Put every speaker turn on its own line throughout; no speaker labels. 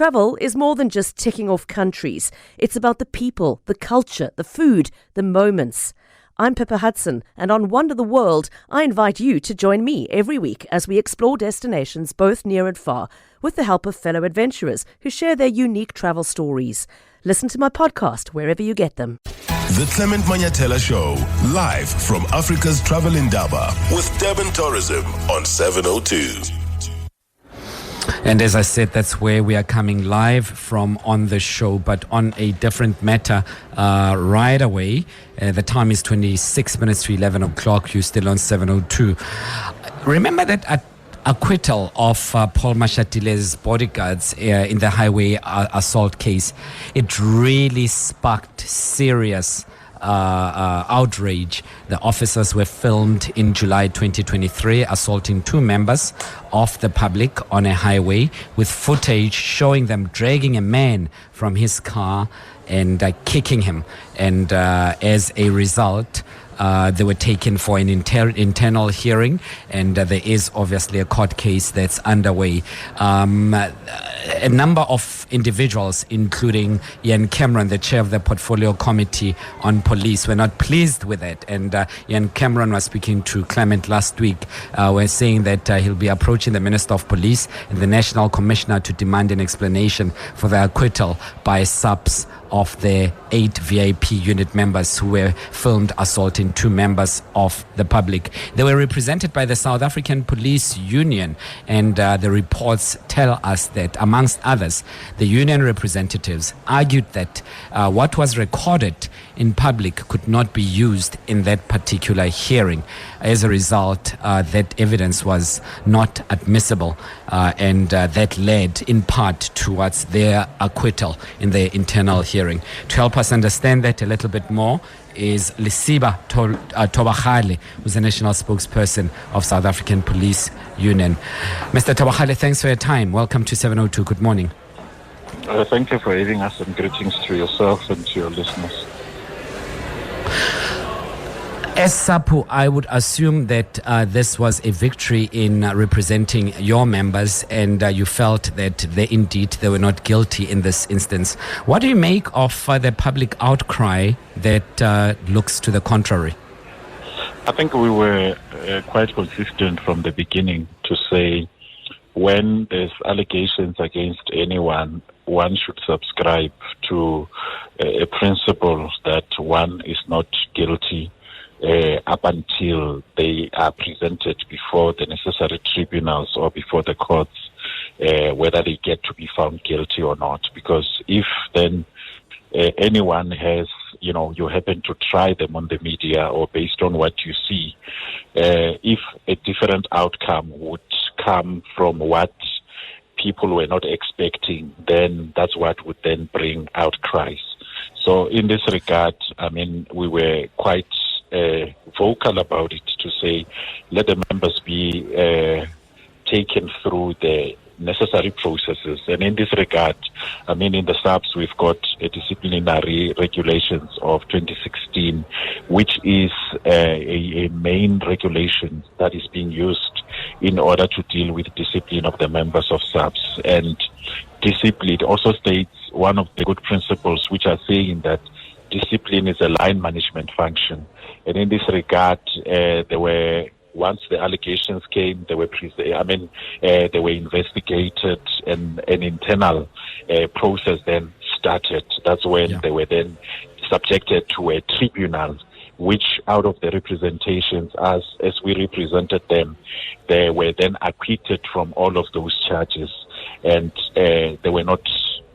Travel is more than just ticking off countries. It's about the people, the culture, the food, the moments. I'm Pippa Hudson, and on Wonder the World, I invite you to join me every week as we explore destinations both near and far, with the help of fellow adventurers who share their unique travel stories. Listen to my podcast wherever you get them.
The Clement Manyathela Show, live from Africa's Travel Indaba with Durban Tourism on 702.
And as I said, that's where we are coming live from on the show, but on a different matter right away. The time is 26 minutes to 11 o'clock. You're still on 702. Remember that acquittal of Paul Mashatile's bodyguards in the highway assault case. It really sparked serious outrage. The officers were filmed in July 2023 assaulting two members of the public on a highway, with footage showing them dragging a man from his car and kicking him. And as a result, they were taken for an internal hearing, and there is obviously a court case that's underway. A number of individuals, including Ian Cameron, the chair of the Portfolio Committee on Police, were not pleased with it. And Ian Cameron was speaking to Clement last week, were saying that he'll be approaching the Minister of Police and the National Commissioner to demand an explanation for the acquittal by SAPS of the 8 VIP unit members who were filmed assaulting two members of the public. They were represented by the South African Police Union, and the reports tell us that, amongst others, the union representatives argued that what was recorded in public could not be used in that particular hearing. As a result, that evidence was not admissible, and that led in part towards their acquittal in their internal hearing. To help us understand that a little bit more is Lesiba Thobakgale, who's the national spokesperson of South African Police Union. Mr. Thobakgale, thanks for your time. Welcome to 702. Good morning.
Thank you for having us, and greetings to yourself and to your listeners.
As SAPU, I would assume that this was a victory in representing your members, and you felt that they were not guilty in this instance. What do you make of the public outcry that looks to the contrary?
I think we were quite consistent from the beginning to say when there's allegations against anyone, one should subscribe to a principle that one is not guilty up until they are presented before the necessary tribunals or before the courts, whether they get to be found guilty or not. Because if then anyone has, you happen to try them on the media or based on what you see, if a different outcome would come from what people were not expecting, then that's what would then bring outcries. So in this regard, we were quite vocal about it to say, let the members be taken through the necessary processes. And in this regard, in the SAPS, we've got a disciplinary regulations of 2016, which is a main regulation that is being used in order to deal with discipline of the members of SAPS. And discipline also states one of the good principles, which are saying that discipline is a line management function. And in this regard, once the allegations came, they were investigated, and an internal process then started. That's when they were then subjected to a tribunal, which out of the representations, as we represented them, they were then acquitted from all of those charges, and they were not.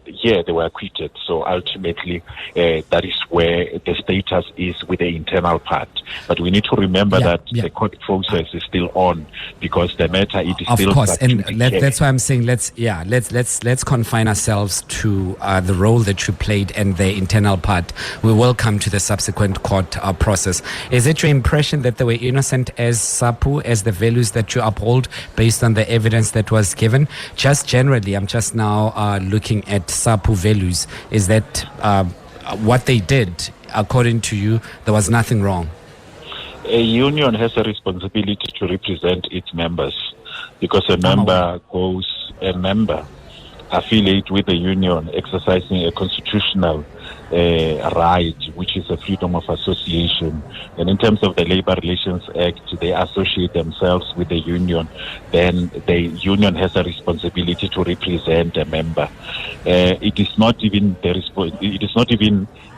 Yeah, they were acquitted. So ultimately, that is where the status is with the internal part. But we need to remember that the court process is still on, because the matter it is still. Of course,
and that's why I'm saying let's confine ourselves to the role that you played and the internal part. We will come to the subsequent court process. Is it your impression that they were innocent as SAPU, as the values that you uphold based on the evidence that was given? Just generally, I'm just now looking at SAPU values. Is that what they did, according to you, there was nothing wrong?
A union has a responsibility to represent its members, because a member affiliate with the union exercising a constitutional right, which is a freedom of association. And in terms of the Labor Relations Act, they associate themselves with the union. Then the union has a responsibility to represent a member. It is not even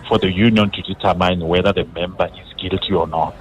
for the union to determine whether the member is guilty or not.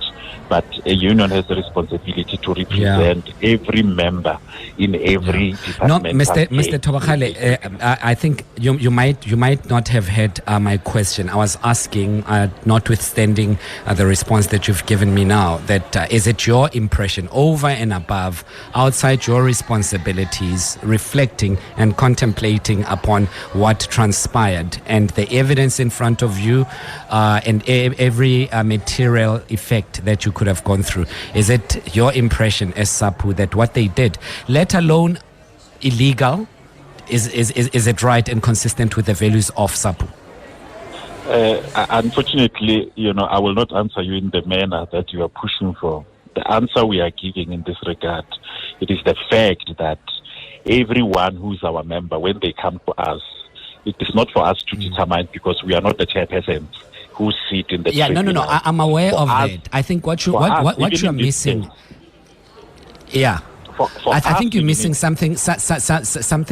But a union has the responsibility to represent every member in every department.
No, Mr. Thobakgale, I think you might not have heard my question. I was asking, notwithstanding the response that you've given me now, that is it your impression, over and above, outside your responsibilities, reflecting and contemplating upon what transpired and the evidence in front of you, and every material effect that you could have gone through, is it your impression as SAPU that what they did, let alone illegal, is it right and consistent with the values of SAPU?
Unfortunately, I will not answer you in the manner that you are pushing for. The answer we are giving in this regard, it is the fact that everyone who is our member, when they come to us, it is not for us to determine, because we are not the chairpersons who sit in the tribunal.
No. I'm aware of that. I think what you are missing. Yeah. I think you're missing something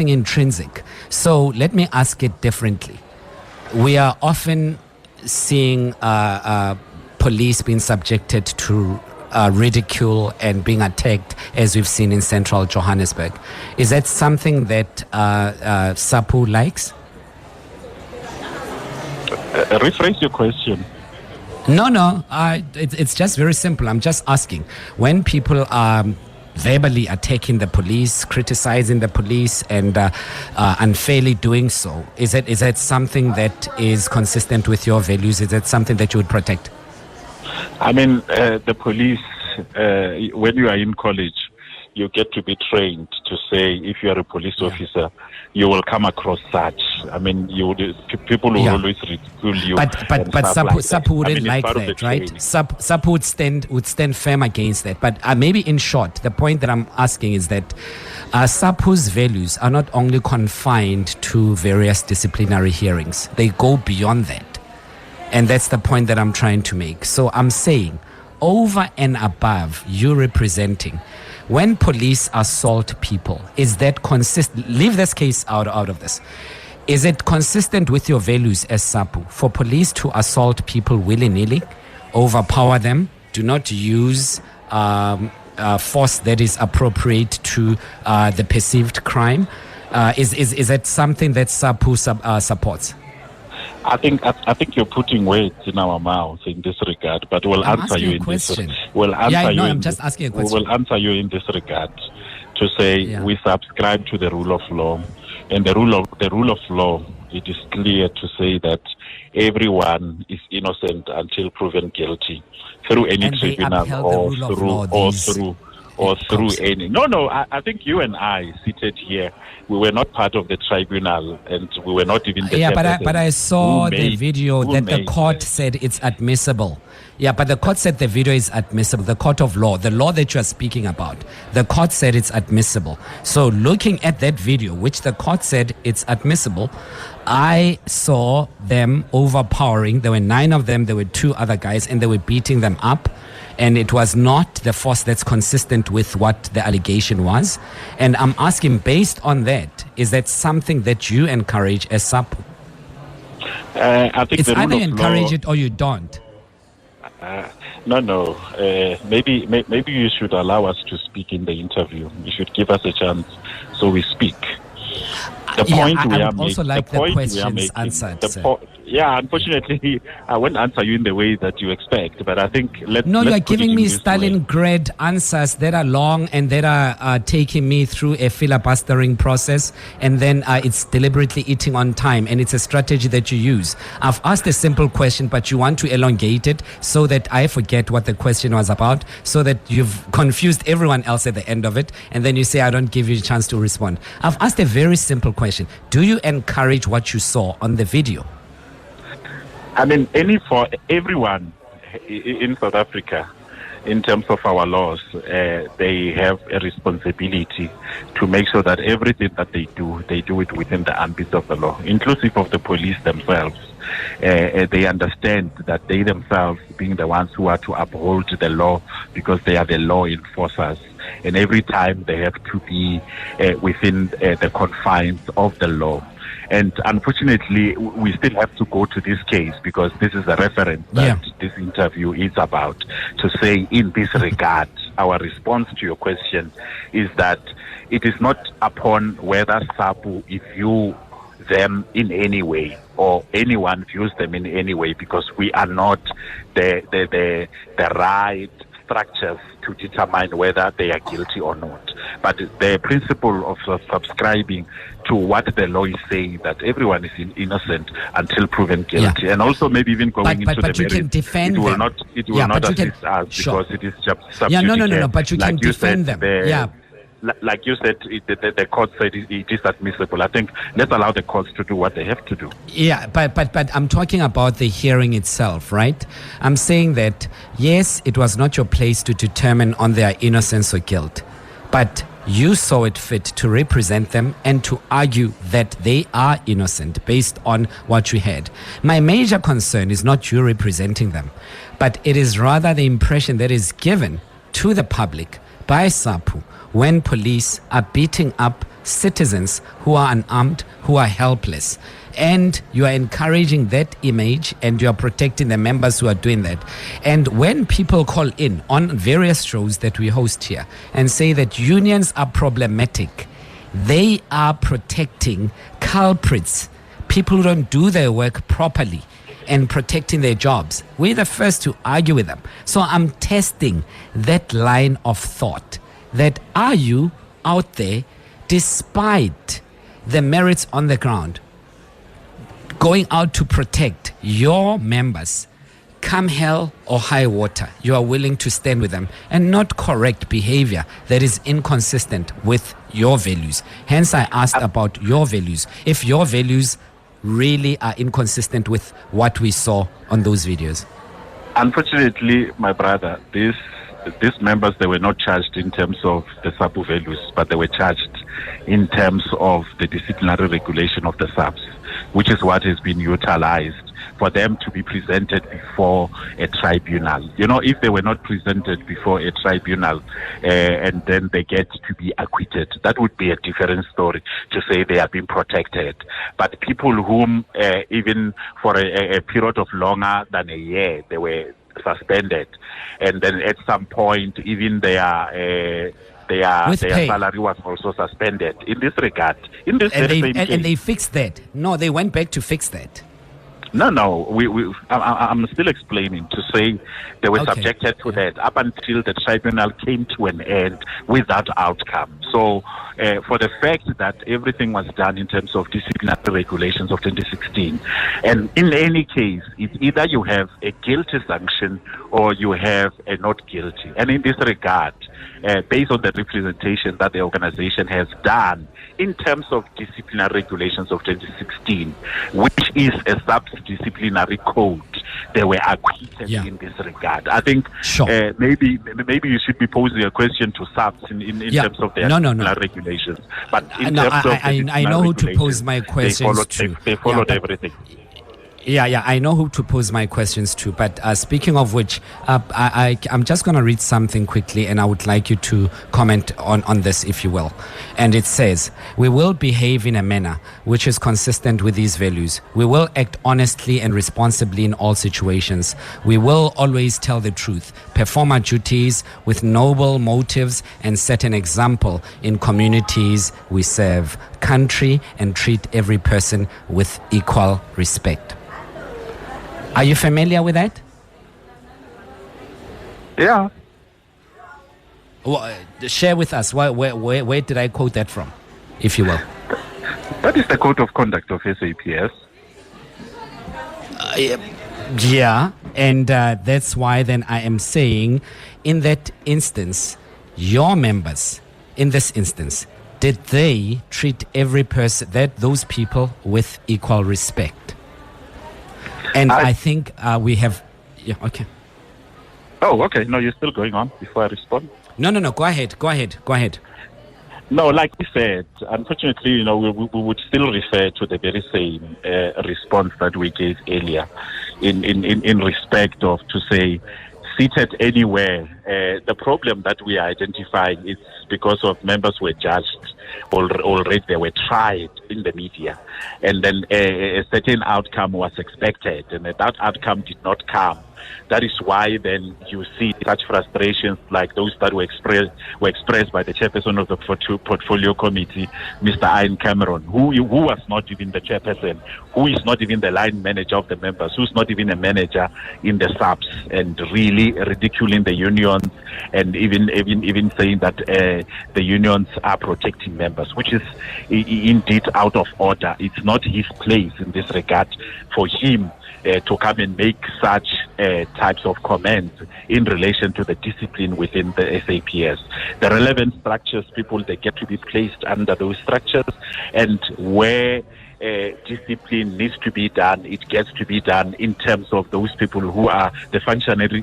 intrinsic. So let me ask it differently. We are often seeing police being subjected to ridicule and being attacked, as we've seen in central Johannesburg. Is that something that SAPU likes?
Rephrase your question.
No. It's just very simple. I'm just asking. When people are verbally attacking the police, criticizing the police, and unfairly doing so, is that something that is consistent with your values? Is that something that you would protect?
I mean, the police, when you are in college, you get to be trained to say, if you are a police officer, you will come across such. I mean, people will always ridicule you.
But SAPU wouldn't like that, right? SAPU would stand firm against that. But maybe in short, the point that I'm asking is that SAPU's values are not only confined to various disciplinary hearings. They go beyond that. And that's the point that I'm trying to make. So I'm saying, over and above you representing, when police assault people, is that consistent? Leave this case out of this. Is it consistent with your values as SAPU for police to assault people willy-nilly, overpower them, do not use force that is appropriate to the perceived crime? Is that something that SAPU supports?
I think you're putting words in our mouth in this regard, but we'll answer you in
question.
this. We'll answer you.
I'm just asking a question.
We will answer you in this regard to say we subscribe to the rule of law, and the rule of law. It is clear to say that everyone is innocent until proven guilty through any tribunal or through any. No. I think you and I seated here. We were not part of the tribunal, and we were not even the
but I saw the video that the court said it's admissible. Yeah, but the court said the video is admissible. The court of law, the law that you are speaking about, the court said it's admissible. So looking at that video, which the court said it's admissible, I saw them overpowering. There were 9 of them. There were 2 other guys, and they were beating them up. And it was not the force that's consistent with what the allegation was. And I'm asking, based on that, is that something that you encourage as SAPU?
I think
it's either you encourage it or you don't.
No. Maybe you should allow us to speak in the interview. You should give us a chance so we speak. The point
I would also like the questions answered.
Unfortunately, I won't answer you in the way that you expect, but I think
you are giving me Stalingrad answers that are long and that are taking me through a filibustering process, and then it's deliberately eating on time, and it's a strategy that you use. I've asked a simple question, but you want to elongate it so that I forget what the question was about, so that you've confused everyone else at the end of it, and then you say I don't give you a chance to respond. I've asked a very simple question. Do you encourage what you saw on the video?
I mean, for everyone in South Africa, in terms of our laws, they have a responsibility to make sure that everything that they do it within the ambit of the law, inclusive of the police themselves. They understand that they themselves, being the ones who are to uphold the law, because they are the law enforcers, and every time they have to be within the confines of the law. And unfortunately, we still have to go to this case because this is a reference that this interview is about, to say in this regard, our response to your question is that it is not upon whether SAPU view them in any way or anyone views them in any way, because we are not the right structures to determine whether they are guilty or not. But the principle of subscribing to what the law is saying, that everyone is innocent until proven guilty, and also maybe even going into the
merits, you can defend
it will
them.
not assist us because it is just subject.
No, but you can defend them.
Like you said, the court said it is admissible. I think let's allow the courts to do what they have to do.
Yeah, but I'm talking about the hearing itself, right? I'm saying that, yes, it was not your place to determine on their innocence or guilt, but you saw it fit to represent them and to argue that they are innocent based on what you had. My major concern is not you representing them, but it is rather the impression that is given to the public by SAPU when police are beating up citizens who are unarmed, who are helpless. And you are encouraging that image and you are protecting the members who are doing that. And when people call in on various shows that we host here and say that unions are problematic, they are protecting culprits, people who don't do their work properly, and protecting their jobs. We're the first to argue with them. So I'm testing that line of thought. That are you out there, despite the merits on the ground, going out to protect your members, come hell or high water, you are willing to stand with them and not correct behavior that is inconsistent with your values. Hence, I asked about your values. If your values really are inconsistent with what we saw on those videos.
Unfortunately, my brother, these members, they were not charged in terms of the SAPU values, but they were charged in terms of the disciplinary regulation of the SAPs, which is what has been utilized for them to be presented before a tribunal. You know, if they were not presented before a tribunal and then they get to be acquitted, that would be a different story to say they are being protected. But people whom even for a period of longer than a year, they were suspended, and then at some point even their salary was also suspended in this regard. In this
and they fixed that. No, they went back to fix that.
No. I'm still explaining to say they were subjected to that up until the tribunal came to an end without outcome. So for the fact that everything was done in terms of disciplinary regulations of 2016, and in any case, it's either you have a guilty sanction or you have a not guilty. And in this regard, based on the representation that the organization has done in terms of disciplinary regulations of 2016, which is a sub-disciplinary code, they were acquitted in this regard. I think maybe you should be posing a question to SAPs in terms of their disciplinary regulations. But in terms of
I know who to pose my questions to.
They followed everything.
Yeah, I know who to pose my questions to. But speaking of which, I'm just going to read something quickly, and I would like you to comment on this, if you will. And it says, we will behave in a manner which is consistent with these values. We will act honestly and responsibly in all situations. We will always tell the truth, perform our duties with noble motives, and set an example in communities we serve, country, and treat every person with equal respect. Are you familiar with that?
Yeah.
Well, share with us, where did I quote that from, if you will?
That is the code of conduct of SAPS.
Yeah, and that's why then I am saying, in that instance, your members, in this instance, did they treat every person, those people, with equal respect? And I think we have... Yeah, okay.
Oh, okay. No, you're still going on before I respond.
No. Go ahead.
No, like we said, unfortunately, we would still refer to the very same response that we gave earlier in respect of to say, seated anywhere. The problem that we are identifying is because of members were judged already, they were tried in the media, and then a certain outcome was expected, and that outcome did not come. That is why then you see such frustrations like those that were expressed by the chairperson of the portfolio committee, Mr. Ian Cameron, who was not even the chairperson, who is not even the line manager of the members, who's not even a manager in the SAPs, and really ridiculing the unions, and even saying that the unions are protecting members, which is indeed out of order. It's not his place in this regard for him to come and make such types of comments in relation to the discipline within the SAPS. The relevant structures, people, they get to be placed under those structures, and where discipline needs to be done, it gets to be done in terms of those people who are the functionaries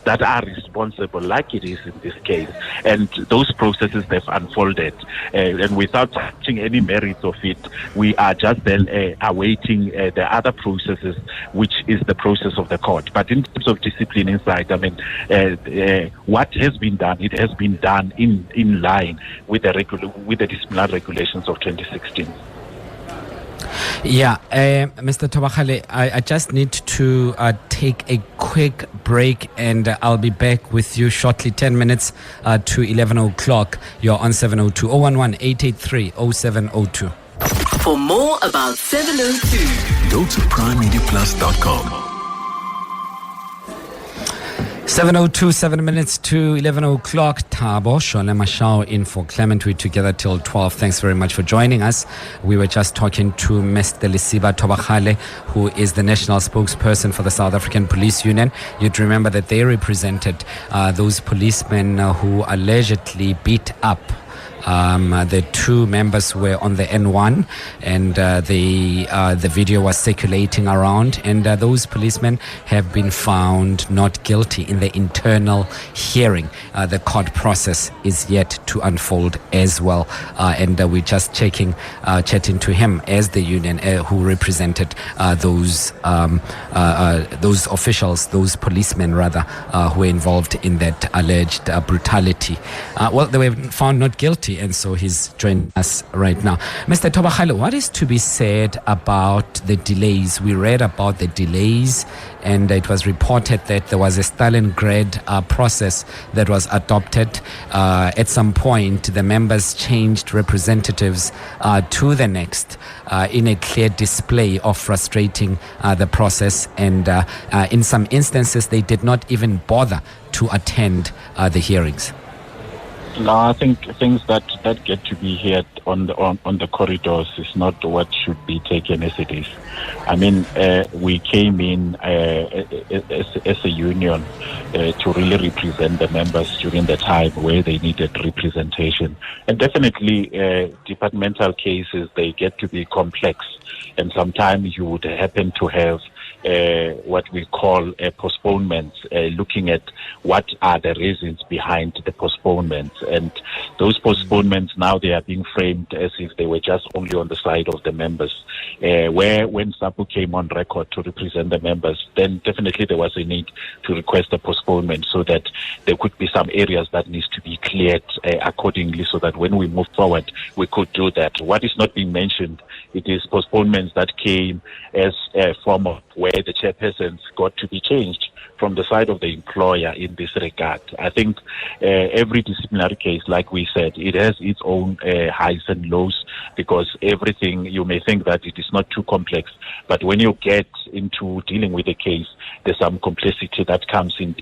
that are responsible, like it is in this case. And those processes, they've unfolded. And without touching any merits of it, we are just then awaiting the other processes, which is the process of the court. But in terms of discipline inside, I mean, what has been done, it has been done in line with the disciplinary regulations of 2016.
Yeah, Mr. Thobakgale, I just need to take a quick break, and I'll be back with you shortly, 10 minutes to 11 o'clock. You're on 702 011-883-0702.
For more about 702,
Go to primemediaplus.com.
7:02, 7 minutes to 11 o'clock. Thabo Shole-Mashao in for Clement. We're together till 12. Thanks very much for joining us. We were just talking to Mr. Lesiba Thobakgale, who is the national spokesperson for the South African Police Union. You'd remember that they represented those policemen who allegedly beat up the two members were on the N1, and the video was circulating around, and those policemen have been found not guilty in the internal hearing. The court process is yet to unfold as well, and we're just chatting to him as the union who represented those officials, those policemen rather, who were involved in that alleged brutality. Well, they were found not guilty, and so he's joined us right now. Mr. Thobakgale, what is to be said about the delays? We read about the delays, and it was reported that there was a Stalingrad process that was adopted. At some point, the members changed representatives to the next in a clear display of frustrating the process, and in some instances, they did not even bother to attend the hearings.
No, I think things that get to be heard on the corridors is not what should be taken as it is. I mean, we came in as a union to really represent the members during the time where they needed representation. And definitely, departmental cases, they get to be complex. And sometimes you would happen to have what we call postponements, looking at what are the reasons behind the postponements. And those postponements now, they are being framed as if they were just only on the side of the members. Where when SAPU came on record to represent the members, then definitely there was a need to request a postponement so that there could be some areas that needs to be cleared accordingly, so that when we move forward, we could do that. What is not being mentioned, it is postponements that came as a form of where the chairpersons got to be changed from the side of the employer in this regard. I think every disciplinary case, like we said, it has its own highs and lows, because everything, you may think that it is not too complex, but when you get into dealing with a case, there's some complexity that comes in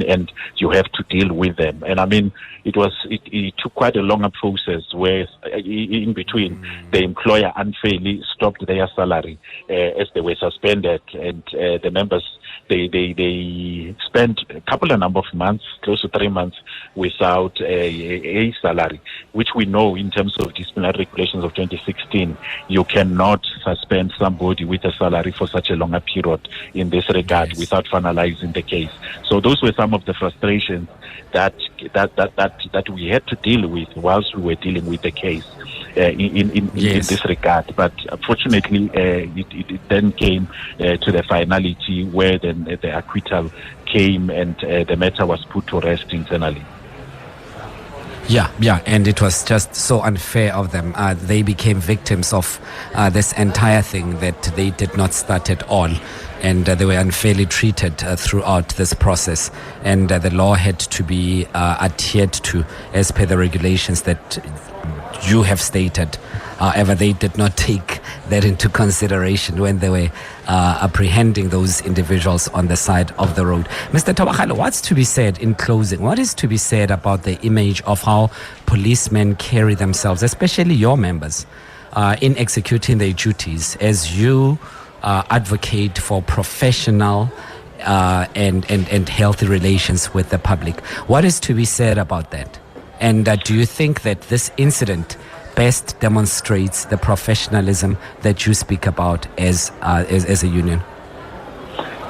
and you have to deal with them. And I mean, it took quite a longer process where in between the employer unfairly stopped their salary as they were suspended, and the members they spent a number of months, close to 3 months, without a salary, which we know in terms of disciplinary regulations of 2016, you cannot suspend somebody with a salary for such a longer period in this regard without finalizing the case. So those were some of the frustrations that we had to deal with whilst we were dealing with the case in this regard. But fortunately, it then came to the finality where then the acquittal came and the matter was put to rest internally.
Yeah, and it was just so unfair of them. They became victims of this entire thing that they did not start at all, and they were unfairly treated throughout this process, and the law had to be adhered to as per the regulations that you have stated. However, they did not take that into consideration when they were apprehending those individuals on the side of the road. Mr. Thobakgale, what's to be said in closing? What is to be said about the image of how policemen carry themselves, especially your members, in executing their duties as you advocate for professional and healthy relations with the public? What is to be said about that? And do you think that this incident best demonstrates the professionalism that you speak about as a union?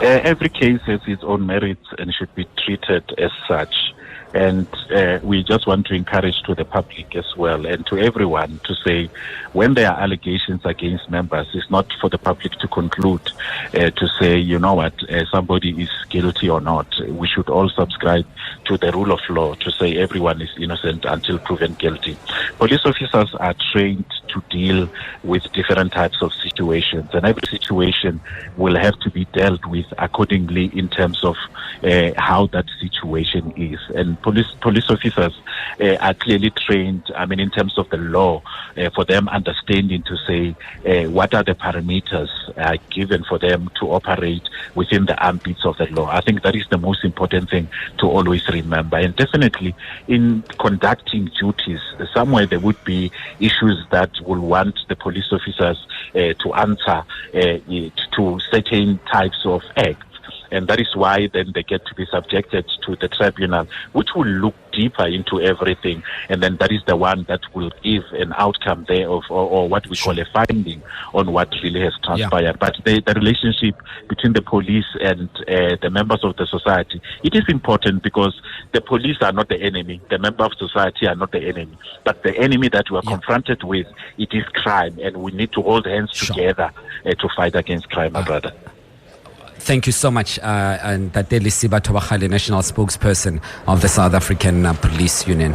Every case has its own merits and should be treated as such. And we just want to encourage to the public as well and to everyone to say, when there are allegations against members, it's not for the public to conclude to say, you know what, somebody is guilty or not. We should all subscribe to the rule of law to say everyone is innocent until proven guilty. Police officers are trained to deal with different types of situations, and every situation will have to be dealt with accordingly in terms of how that situation is. And police officers are clearly trained, in terms of the law, for them understanding to say what are the parameters given for them to operate within the ambits of the law. I think that is the most important thing to always remember. And definitely in conducting duties, somewhere there would be issues that will want the police officers to answer to certain types of acts. And that is why then they get to be subjected to the tribunal, which will look deeper into everything. And then that is the one that will give an outcome there of, or what we call a finding on what really has transpired. Yeah. But the relationship between the police and the members of the society, it is important because the police are not the enemy. The members of society are not the enemy. But the enemy that we are confronted with, it is crime. And we need to hold hands together to fight against crime, my brother.
Thank you so much, and Lesiba Thobakgale, National Spokesperson of the South African Police Union.